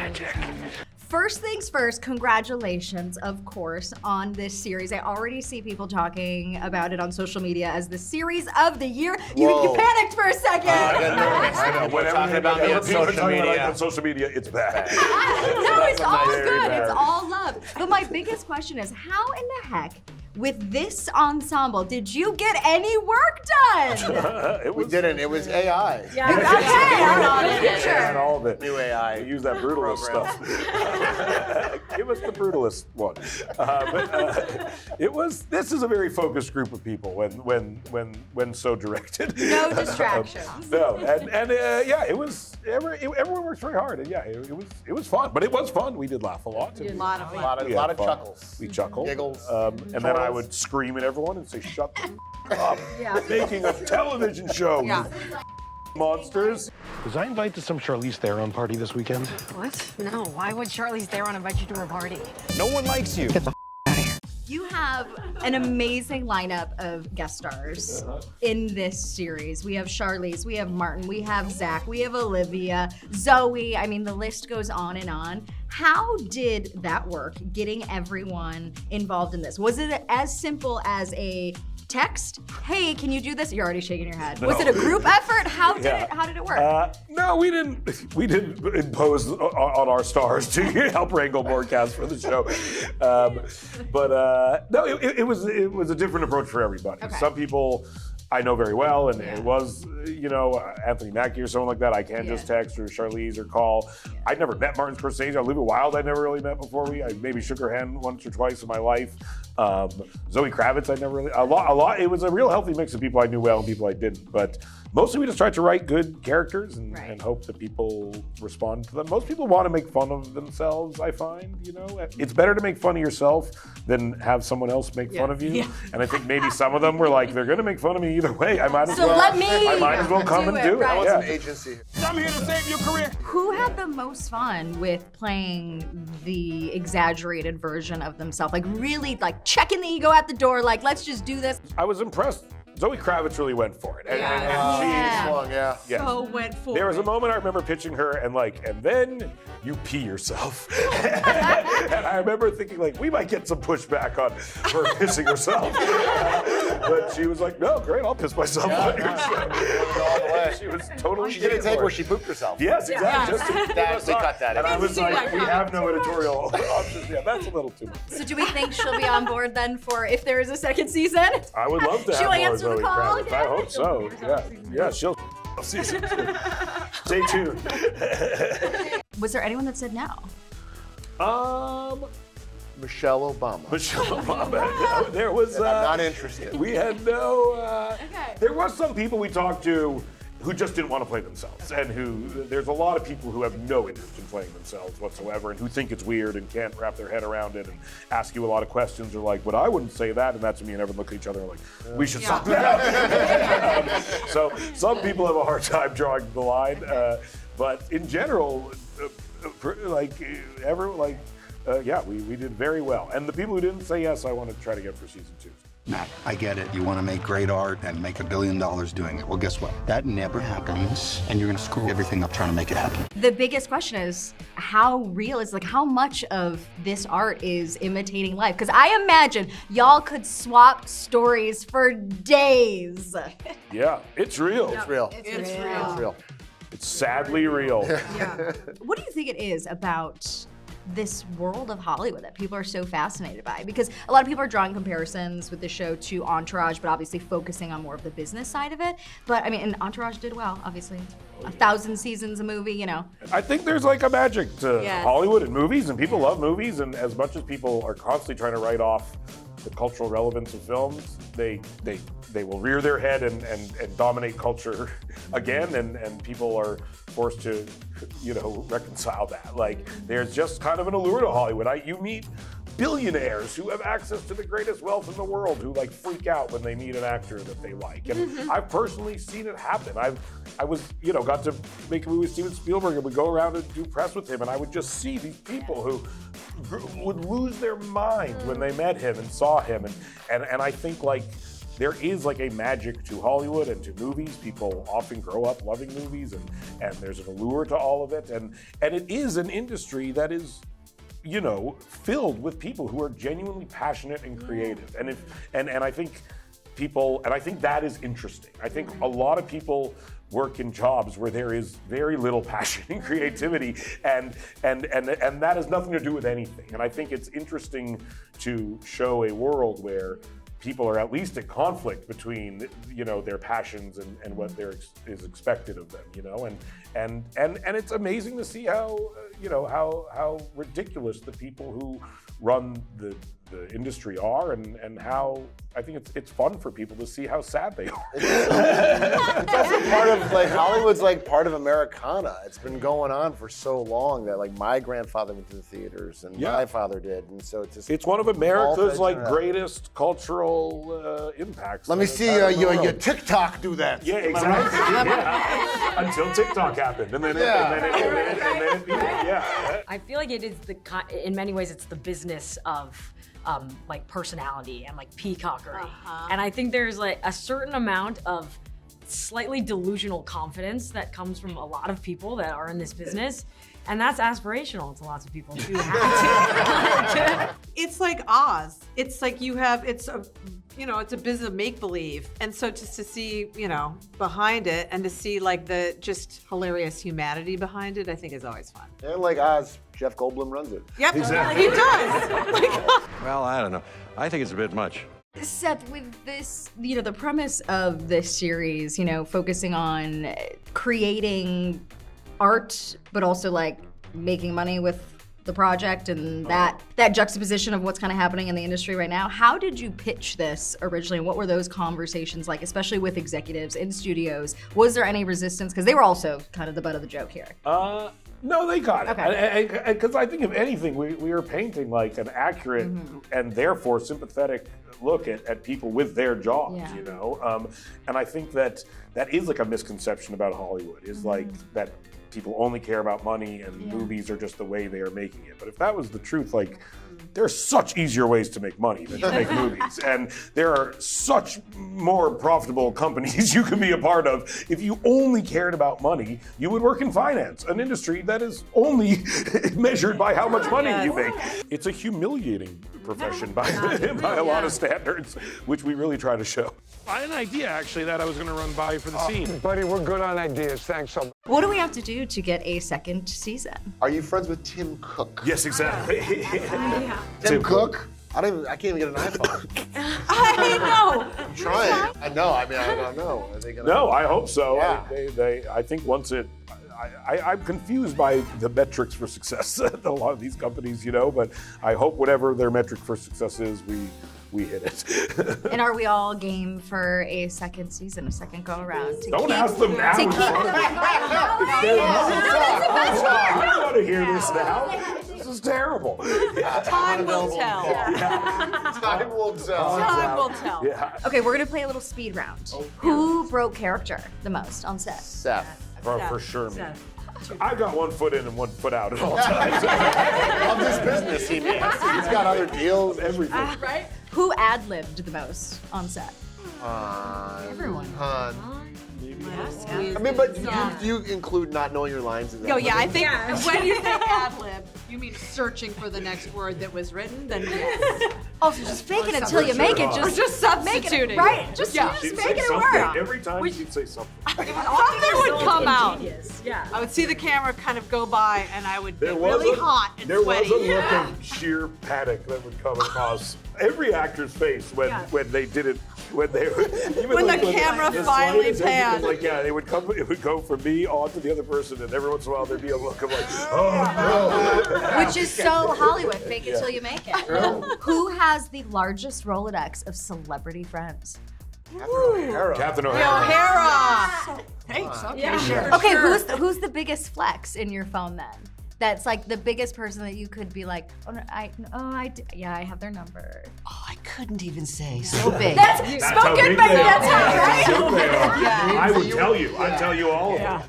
magic. First things first, congratulations, of course, on this series. I already see people talking about it on social media as the series of the year. You panicked for a second. I know. Whenever talking about me on social media. On social media, it's bad. No, it's all Very good. bad. It's all love. But my biggest question is, how in the heck, with this ensemble, did you get any work done? We didn't. It was AI. Yeah, okay. And all of it. New AI. We use that brutalist stuff. Give us the brutalist one. This is a very focused group of people when so directed. No distractions. No, everyone works very hard, and it was fun. But it was fun. We did laugh a lot. A lot of fun. A lot of chuckles. We chuckled. Giggles. And then I would scream at everyone and say, "Shut the up! Making a television show, you monsters!" Was I invited to some Charlize Theron party this weekend? What? No, why would Charlize Theron invite you to her party? No one likes you. You have an amazing lineup of guest stars in this series. We have Charlize, we have Martin, we have Zach, we have Olivia, Zoe. I mean, the list goes on and on. How did that work, getting everyone involved in this? Was it as simple as a text? Hey, can you do this? You're already shaking your head. No. Was it a group effort? How did it work? No, we didn't. We didn't impose on our stars to help wrangle more cast for the show. No, it was a different approach for everybody. Okay. Some people I know very well, and it was, Anthony Mackie or someone like that. I can just text or Charlize or call. I'd never met Martin Scorsese. Olivia Wilde I'd never really met before. I maybe shook her hand once or twice in my life. Zoe Kravitz I'd never really, a lot. It was a real healthy mix of people I knew well and people I didn't. But mostly we just tried to write good characters and hope that people respond to them. Most people want to make fun of themselves, I find, It's better to make fun of yourself than have someone else make fun of you. Yeah. And I think maybe some of them were like, they're going to make fun of me either way. I might as well come and do it. I was an agency. I'm here to save your career. Who had the most fun with playing the exaggerated version of themselves? Like really checking the ego at the door, let's just do this. I was impressed. Zoe Kravitz really went for it. She So went for it. There was a moment I remember pitching her and then you pee yourself. And I remember thinking we might get some pushback on her pissing herself. But she was like, no, great, I'll piss myself on your show. She was totally She didn't take where she pooped herself. Yes, exactly. We cut that. And I was like, we have no editorial options. Yeah, that's a little too much. So do we think she'll be on board then for if there is a second season? I would love to have She'll more answer the Zoe call. Kravitz. I hope so. Yeah, she'll season 2. Stay tuned. Was there anyone that said no? Michelle Obama. No, there was. I'm not interested. We had no. There was some people we talked to who just didn't want to play themselves, and there's a lot of people who have no interest in playing themselves whatsoever, and who think it's weird and can't wrap their head around it, and ask you a lot of questions, or but I wouldn't say that, and that's when me and Evan look at each other we should stop that. So some people have a hard time drawing the line, but in general, we did very well, and the people who didn't say yes, I want to try to get for season 2. Matt, I get it. You want to make great art and make $1 billion doing it. Well, guess what? That never happens, and you're going to screw everything up trying to make it happen. The biggest question is how real is how much of this art is imitating life? Because I imagine y'all could swap stories for days. Yeah, it's real. It's real. It's real. It's sadly real. Yeah. What do you think it is about this world of Hollywood that people are so fascinated by? Because a lot of people are drawing comparisons with the show to Entourage, but obviously focusing on more of the business side of it. But and Entourage did well, obviously. 1,000 seasons a movie, I think there's a magic to Hollywood and movies, and people love movies, and as much as people are constantly trying to write off the cultural relevance of films, they will rear their head and dominate culture again, and people are forced to reconcile that. There's just kind of an allure to Hollywood. You meet billionaires who have access to the greatest wealth in the world who freak out when they meet an actor that they like, and I've personally seen it happen. I was got to make a movie with Steven Spielberg, and would go around and do press with him, and I would just see these people who would lose their mind when they met him and saw him, and I think there is like a magic to Hollywood and to movies. People often grow up loving movies, and there's an allure to all of it, and it is an industry that is, filled with people who are genuinely passionate and creative. And I think I think that is interesting. I think a lot of people work in jobs where there is very little passion and creativity, and that has nothing to do with anything. And I think it's interesting to show a world where people are at least at conflict between, their passions and what is expected of them, and it's amazing to see how ridiculous the people who run the industry are, and how I think it's fun for people to see how sad they are. It's also part of Hollywood's part of Americana. It's been going on for so long that my grandfather went to the theaters and my father did, and so it's one of America's greatest cultural impacts. Let me see your TikTok do that. Yeah, exactly. Yeah. Until TikTok happened, and then it began. Yeah. I feel like it is in many ways it's the business of personality and peacockery. And I think there's a certain amount of slightly delusional confidence that comes from a lot of people that are in this business. And that's aspirational to lots of people too. It's like Oz. It's like it's a business of make-believe. And so just to see, behind it and to see the just hilarious humanity behind it, I think is always fun. And like Oz, Jeff Goldblum runs it. Yep, exactly. He does. Well, I don't know. I think it's a bit much. Seth, with this, the premise of this series, focusing on creating art, but also making money with the project and that juxtaposition of what's kind of happening in the industry right now. How did you pitch this originally? What were those conversations like, especially with executives in studios? Was there any resistance? Because they were also kind of the butt of the joke here. No, they got it. Okay. Because I think if anything, we are painting an accurate and therefore sympathetic look at people with their jobs, and I think that is a misconception about Hollywood, is that people only care about money and movies are just the way they are making it. But if that was the truth, there are such easier ways to make money than to make movies. And there are such more profitable companies you can be a part of. If you only cared about money, you would work in finance, an industry that is only measured by how much money you make. It's a humiliating profession by a lot of standards, which we really try to show. I had an idea, actually, that I was going to run by for the scene. Buddy, we're good on ideas. Thanks so much. What do we have to do to get a second season? Are you friends with Tim Cook? Yes, exactly. Tim Cook? I can't even get an iPhone. I know. I'm trying. I know. I don't know. Are they gonna? No, I hope so. Yeah. I think once I'm confused by the metrics for success at a lot of these companies, but I hope whatever their metric for success is, we hit it. And are we all game for a second season, a second go around? Don't ask them now. I don't want to hear this now. This is terrible. Time will tell. Time will tell. Time will tell. Yeah. Okay, we're gonna play a little speed round. Who broke character the most on set? Seth. For sure, me. I've got 1 foot in and 1 foot out at all times. Of this business, he's got other deals, everything. Right? Who ad-libbed the most on set? Everyone. Hahn. But do you include not knowing your lines in that? Oh yeah, I think when you say ad-lib, you mean searching for the next word that was written, then yes. Also, just fake it until you make it. Just substituting. Right? Just She'd make say it something. work. Every time she'd say something. Something would come out. Yeah. I would see the camera kind of go by, and I would There get was really a- hot and There sweaty. was a look of sheer panic that would come across every actor's face when they did it. When the camera finally slightest panned. hesitation, it would go from me onto the other person, and every once in a while there'd be a look of oh Which is so Hollywood. Fake it till you make it. Who has the largest Rolodex of celebrity friends? Kathryn O'Hara. Okay, who's the biggest flex in your phone then? That's the biggest person that you could be like, I have their number. Oh, I couldn't even say. So big. That's how spoken, big but they that's are. how, right? That's how big they are. Yeah. I would tell you. I'd tell you all of them.